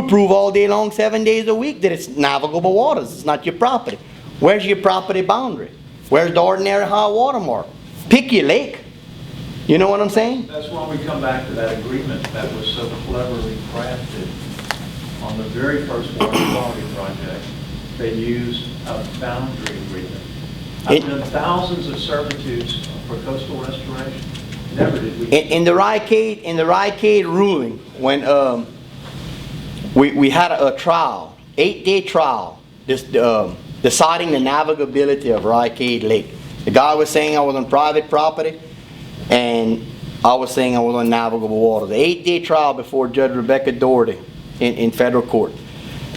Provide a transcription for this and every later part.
would prove all day long, 7 days a week, that it's navigable waters. It's not your property. Where's your property boundary? Where's the ordinary high water mark? Pick your lake. You know what I'm saying? That's why we come back to that agreement that was so cleverly crafted on the very first water quality project. They used a boundary agreement. I've done thousands of servitudes for coastal restoration. Never did we. In the Rycade ruling, when we had a trial, 8-day trial, deciding the navigability of Rycade Lake. The guy was saying I was on private property, and I was saying I was on navigable water. The 8-day trial before Judge Rebecca Doherty in federal court.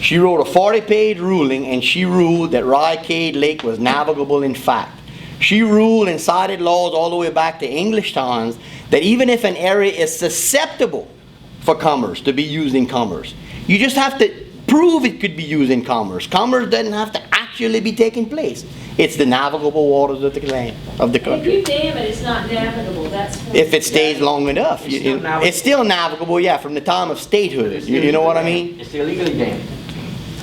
She wrote a 40-page ruling, and she ruled that Rycade Lake was navigable in fact. She ruled and cited laws all the way back to English times that even if an area is susceptible for commerce, to be used in commerce, you just have to prove it could be used in commerce. Commerce doesn't have to actually be taking place. It's the navigable waters of the land, of the country. If you dam it, it's not navigable. That's if it stays long enough. It's still navigable, yeah, from the time of statehood. You know what I mean? It's illegally dammed.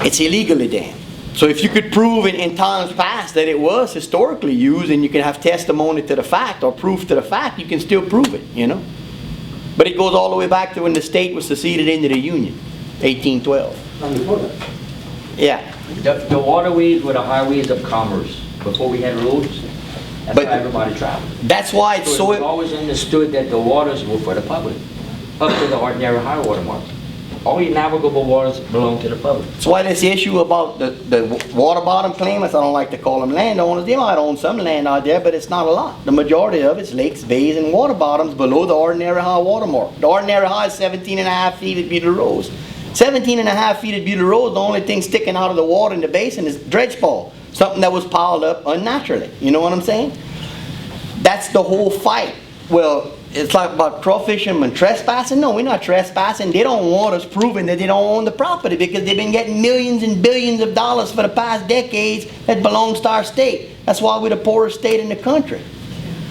It's illegally dammed. So if you could prove in times past that it was historically used, and you can have testimony to the fact or proof to the fact, you can still prove it, you know. But it goes all the way back to when the state was seceded into the Union, 1812. Yeah. The waterways were the highways of commerce before we had roads. That's how everybody traveled. That's why it's so it was always understood that the waters were for the public, up to the ordinary high water mark. All your navigable waters belong to the public. That's why this issue about the water bottom claimants, I don't like to call them landowners. They might own some land out there, but it's not a lot. The majority of it's lakes, bays, and water bottoms below the ordinary high water mark. The ordinary high is 17.5 feet at Beulah Rose. 17.5 feet at Beulah Rose, the only thing sticking out of the water in the basin is dredge fall. Something that was piled up unnaturally. You know what I'm saying? That's the whole fight. Well, it's like about crawfishing and trespassing. No, we're not trespassing. They don't want us proving that they don't own the property because they've been getting millions and billions of dollars for the past decades that belongs to our state. That's why we're the poorest state in the country.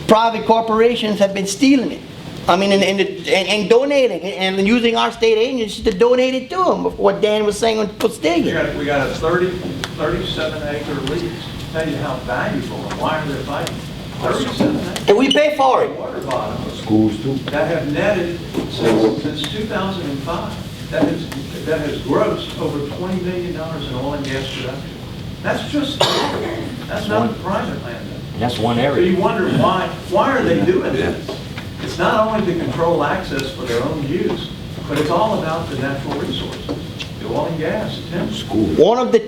Private corporations have been stealing it. I mean, and donating and using our state agencies to donate it to them. What Dan was saying on Postillion. We got a 37-acre lease. Tell you how valuable and why are they fighting? 37 acres. And we pay for it. Water bottom Schools too. that have netted since 2005. That has grossed over $20 million in oil and gas production. That's just that's not the private land. That's one So area. you wonder why are they doing this? It's not only to control access for their own use, but it's all about the natural resources, the oil and gas, the timber. One of the